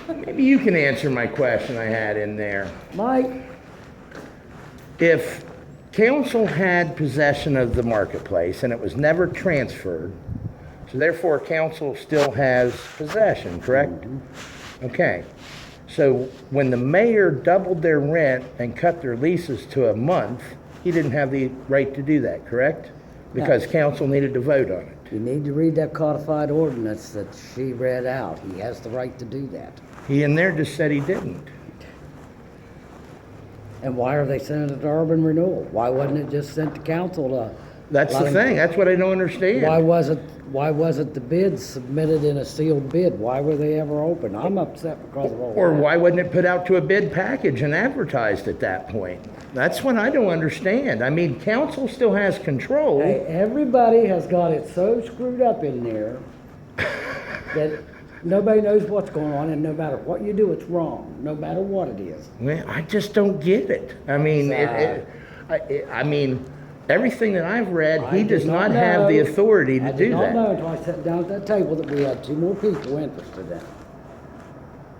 Maybe you can answer my question I had in there. Mike, If council had possession of the marketplace and it was never transferred, so therefore council still has possession, correct? Okay. So when the mayor doubled their rent and cut their leases to a month, he didn't have the right to do that, correct? Because council needed to vote on it. you need to read that codified ordinance that she read out. He has the right to do that. He in there just said he didn't. And why are they sending it to urban renewal? Why wasn't it just sent to council to? That's let the him- thing. That's what I don't understand. Why wasn't the bid submitted in a sealed bid? Why were they ever open? I'm upset because of all Or that. why wasn't it put out to a bid package and advertised at that point? That's what I don't understand. I mean, council still has control. Hey, everybody has got it so screwed up in there that nobody knows what's going on, and no matter what you do, it's wrong, no matter what it is. Well, I just don't get it. I mean, I mean, everything that I've read, he I does did not have the know- authority to I do did not know that. until I sat down at that table that we had 2 more people interested in it.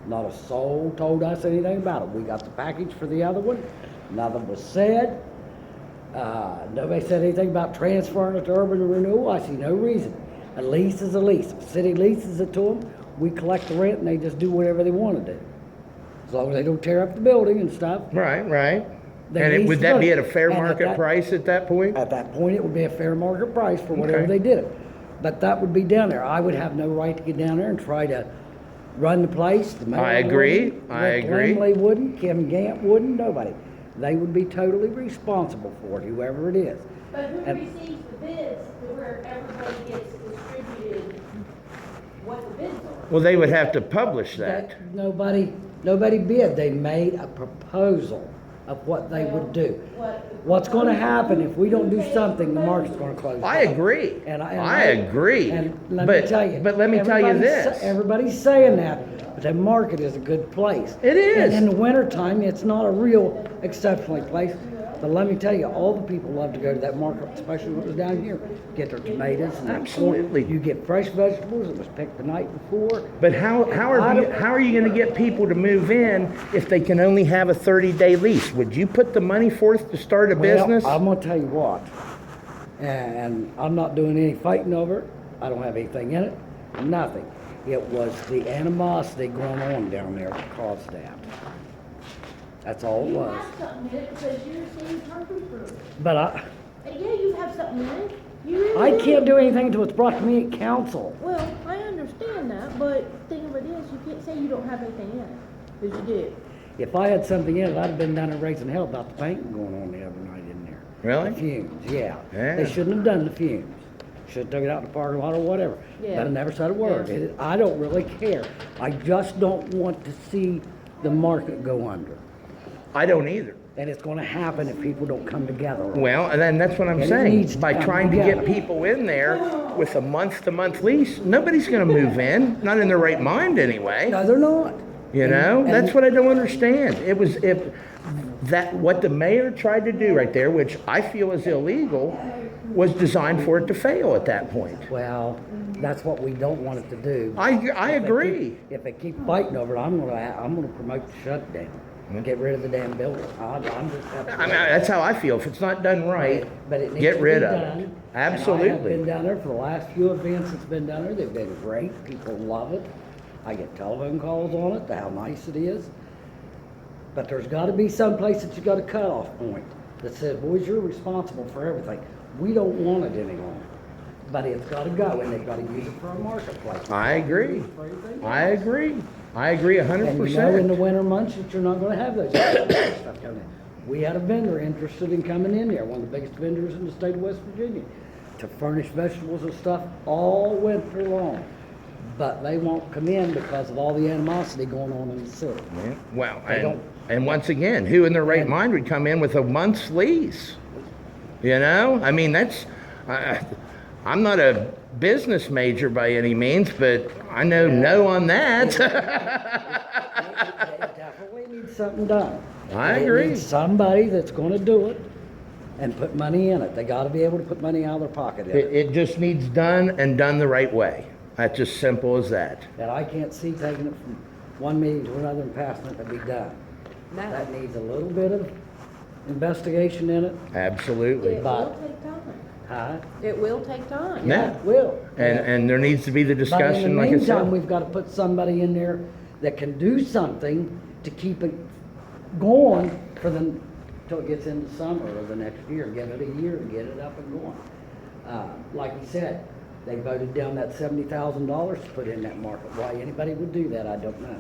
Not a soul told us anything about it. We got the package for the other one. Nothing was said. Nobody said anything about transferring it to urban renewal. I see no reason. A lease is a lease. If the city leases it to them, we collect the rent and they just do whatever they want to do. As long as they don't tear up the building and stuff. Right, right. They And lease would the that be at a building. fair And at market that- price at that point? At that point, it would be a fair market price for whatever Okay. they did it. But that would be down there. I would have no right to get down there and try to run the place. The mayor I agree. wouldn't, I Rick agree. Lindley wouldn't, Kim Gant wouldn't, nobody. They would be totally responsible for it, whoever it is. But who And- receives the bids to where everybody gets distributed what the bids are? Well, they would have to publish that. Nobody bid. They made a proposal of what they would do. What's gonna happen if we don't do something, the market's gonna close. I down. agree. And I agree. And let me tell you. But let me tell you this. Everybody's saying that, but the market is a good place. It is. And in the wintertime, it's not a real exceptionally place. But let me tell you, all the people love to go to that market, especially when it was down here, get their tomatoes and their corn. Absolutely. You get fresh vegetables that was picked the night before. But how are you going to get people to move in if they can only have a 30-day lease? Would you put the money forth to start a business? Well, I'm gonna tell you what, and I'm not doing any fighting over it. I don't have anything in it, nothing. It was the animosity going on down there that caused that. That's all it You was. have something in it because you're seeing Parkersburg. But I Yeah, you have something in it. You really I can't do anything until it's brought to me at council. Well, I understand that, but the thing of it is, you can't say you don't have anything in it, because you do. If I had something in it, I'd have been down there raising hell about the painting going on the other night in there. Really? The fumes, yeah. Yeah. They shouldn't have done the fumes. Should've took it out in the parking lot or whatever. Yeah. But I never said a word. Yeah. I don't really care. I just don't want to see the market go under. I don't either. And it's gonna happen if people don't come together. Well, and then that's what I'm And it saying. needs to By come trying to get together. people in there with a month-to-month lease, nobody's going to move in. Not in their right mind, anyway. No, they're not. You know, And- that's what I don't understand. What the mayor tried to do right there, which I feel is illegal, was designed for it to fail at that point. Well, that's what we don't want it to do. I If they agree. keep- If they keep fighting over it, I'm gonna promote the shutdown. Get rid of the damn building. I'm just. I mean, that's how I feel. If it's not done right, But it needs get to rid be of done. it. And I have been Absolutely. down there for the last few events that's been down there. They've been great. People love it. I get telephone calls on it, how nice it is. But there's gotta be some place that you got a cutoff point that says, boys, you're responsible for everything. We don't want it any longer. But it's gotta go, and they've gotta use it for a marketplace. I agree. For everything. I agree. I agree And you know, in the 100%. winter months, that you're not gonna have those stuff coming in. We had a vendor interested in coming in there, one of the biggest vendors in the state of West Virginia, to furnish vegetables and stuff all winter long. But they won't come in because of all the animosity going on in the city. Yeah, well, They don't- and once again, who in their right And- mind would come in with a month's lease? You know, I mean, I'm not a business major by any means, but I know no on that. They definitely need something done. I They agree. need somebody that's gonna do it and put money in it. They gotta be able to put money out of their pocket in It, it. it just needs done and done the right way. That's just simple as that. And I can't see taking it from one meeting to another and passing it to be done. No. That needs a little bit of investigation in it. Absolutely. It But- will take time. Huh? It will take time. Yeah. It will. And there needs to be the But in discussion, the like I meantime, said. we've got to put somebody in there that can do something to keep it going for them till it gets into summer or the next year. Get it a year and get it up and going. Like he said, they voted down that $70,000 to put in that market. Why anybody would do that, I don't know.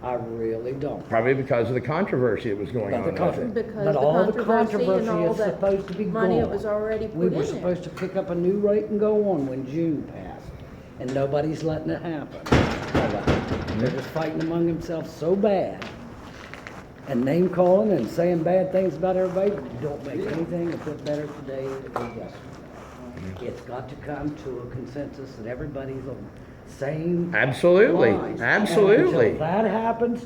I really don't. Probably because of the controversy that was going But on the with contro- it. Because but the all the controversy and controversy all is that supposed to be money gone. that was already We put were in there. supposed to pick up a new rate and go on when June passed, and nobody's letting it happen. They're just fighting among themselves so bad, and name calling and saying bad things about everybody don't make anything a bit better today than it did yesterday. It's got to come to a consensus that everybody's on the same Absolutely, lines. And absolutely. until that happens,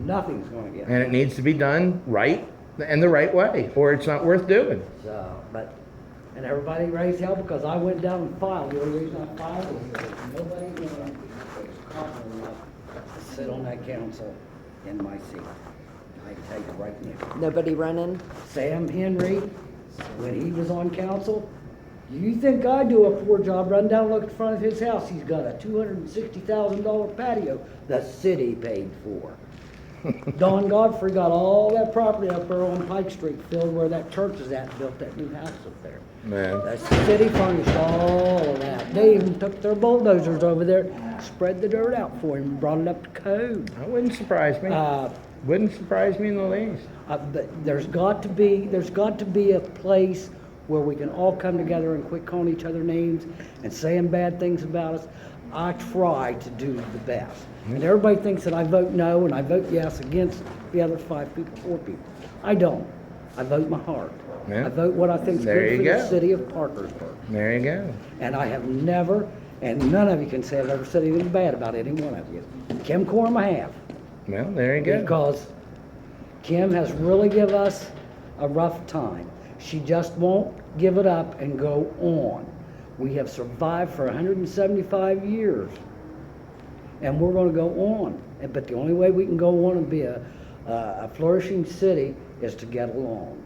nothing's gonna get. And it needs to be done right and the right way, or it's not worth doing. So, but, and everybody raised hell because I went down and filed. The only reason I filed was because nobody was confident enough to sit on that council in my seat. I can tell you right now. Nobody running? Sam Henry, when he was on council, you think I do a poor job? Run down and look at the front of his house. He's got a $260,000 patio the city paid for. Don Godfrey got all that property up there on Pike Street filled where that church is at and built that new house up there. Man, The city furnished all of that. They even took their bulldozers over there, spread the dirt out for him, and brought it up to code. that wouldn't surprise me. Wouldn't surprise me in the least. But there's got to be a place where we can all come together and quit calling each other names and saying bad things about us. I try to do the best. And everybody thinks that I vote no and I vote yes against the other 4 people. I don't. I vote my heart. Yeah. I vote what I think's There good you for go. the city of Parkersburg. There you go. And I have never, and none of you can say I've ever said anything bad about any one of you. Kim Corum I have. Well, there you go. Because Kim has really given us a rough time. She just won't give it up and go on. We have survived for 175 years, and we're going to go on. But the only way we can go on and be a flourishing city is to get along.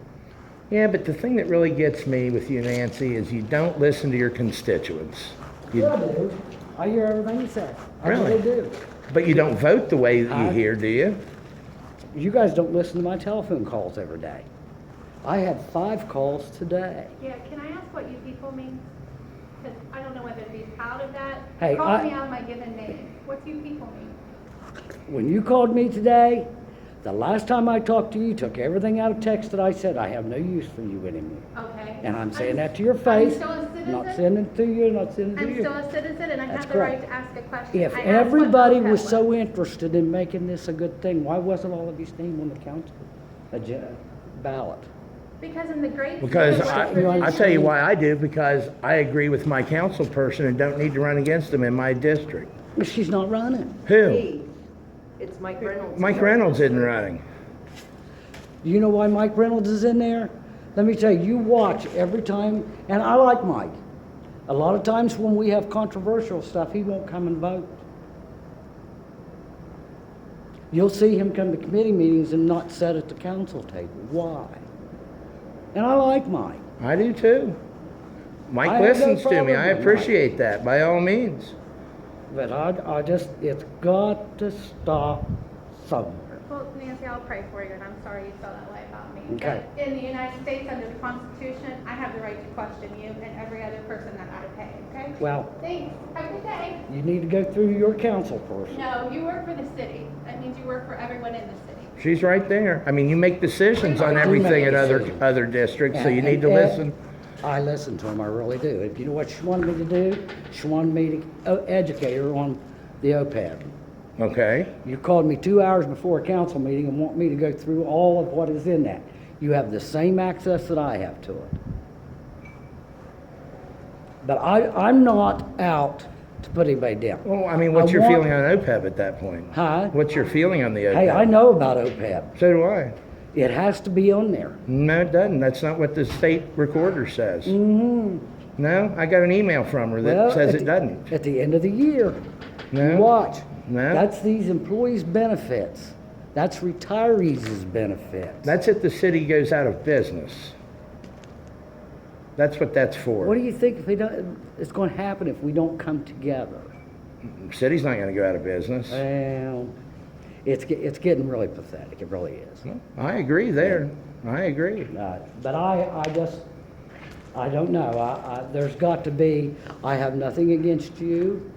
Yeah, but the thing that really gets me with you, Nancy, is you don't listen to your constituents. Yeah, I do. I hear everything you say. I Really? really do. But you don't vote the way that you I- hear, do you? You guys don't listen to my telephone calls every day. I had 5 calls today. Yeah, can I ask what you people mean? Because I don't know whether to be proud of that. Hey, Call I- me out of my given name. What do you people mean? When you called me today, the last time I talked to you, you took everything out of text that I said. I have no use for you anymore. Okay. And I'm saying that to your face. I'm still a Not citizen. sending it to you, not sending it to I'm you. still a citizen and I That's have the right correct. to ask a question. If I asked what everybody OPEB was so interested in making this a good thing, why wasn't all of his name on the council ballot? Because in the great. Because state of West Virginia- I tell you why I do, because I agree with my council person and don't need to run against them in my district. She's not running. Who? Me. It's Mike Reynolds. Mike Reynolds isn't running. Do you know why Mike Reynolds is in there? Let me tell you, you watch every time, and I like Mike. A lot of times when we have controversial stuff, he won't come and vote. You'll see him come to committee meetings and not sit at the council table. Why? And I like Mike. I do too. Mike I have no listens to me. problem I with Mike. appreciate that, by all means. But I just, it's got to stop somewhere. Well, Nancy, I'll pray for you and I'm sorry you felt that way about me. Okay. But in the United States, under the Constitution, I have the right to question you and every other person that I pay, okay? Well, Thanks. Have a good day. you need to go through your council person. No, you work for the city. That means you work for everyone in the city. She's right there. I mean, you make decisions on We do everything make at decisions. other districts, so you And- need to and listen. I listen to him, I really do. If you know what she wanted me to do, she wanted me to educate her on the OPEB. Okay? You called me 2 hours before a council meeting and want me to go through all of what is in that. You have the same access that I have to it. But I'm not out to put anybody down. Well, I mean, what's I your want- feeling on OPEB at that point? Huh? What's your feeling on the OPEB? Hey, I know about OPEB. So do I. It has to be on there. No, it doesn't. That's not what the state recorder says. No, I got an email from her that Well, says at it doesn't. At the end of the year, No. you watch. No. That's these employees' benefits. That's retirees' benefits. That's if the city goes out of business. That's what that's for. What do you think if we don't, it's gonna happen if we don't come together? City's not gonna go out of business. Well, it's getting really pathetic, it really is. I agree there. I agree. But I don't know, there's got to be, I have nothing against you.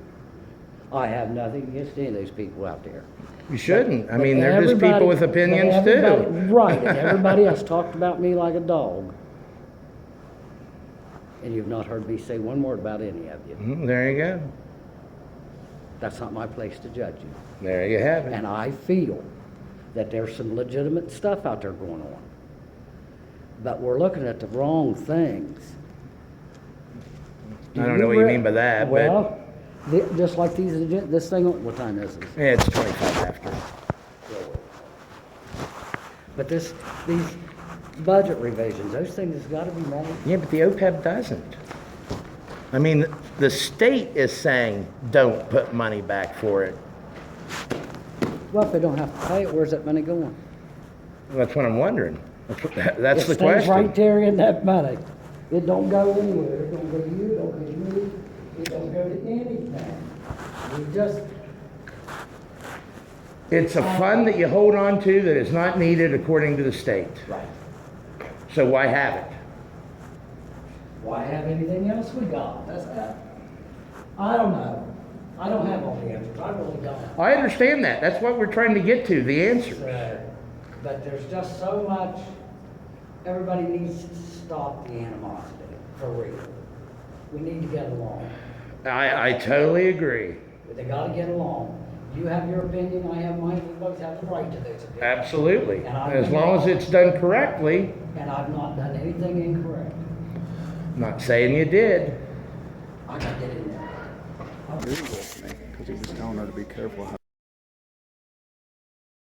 I have nothing against any of those people out there. You shouldn't. I But mean, they're just people with everybody- opinions but everybody- too. Right, and everybody else talked about me like a dog. And you've not heard me say one word about any of you. There you go. That's not my place to judge you. There you have it. And I feel that there's some legitimate stuff out there going on. But we're looking at the wrong things. I don't know what you mean by that, but Well, just like this thing, what time is this? yeah, it's 25 after. But these budget revisions, those things has gotta be made. Yeah, but the OPEB doesn't. I mean, the state is saying, don't put money back for it. Well, if they don't have to pay it, where's that money going? That's what I'm wondering. That's It the stays right question. there in that money. It don't go anywhere. It don't go to you, it don't go to me, it don't go to anything. We just, It's a fund that you hold on to that is not needed according to the state. right. So why have it? Why have anything else we got? That's that. I don't know. I don't have all the answers. I really don't. I understand that. That's what we're trying to get to, the answer. But there's just so much, everybody needs to stop the animosity, for real. We need to get along. I totally agree. They gotta get along. You have your opinion, I have mine, we both have the right to those opinions. Absolutely. As long as it's done correctly. And I've not done anything incorrect. Not saying you did. I gotta get in there. Because he was telling her to be careful how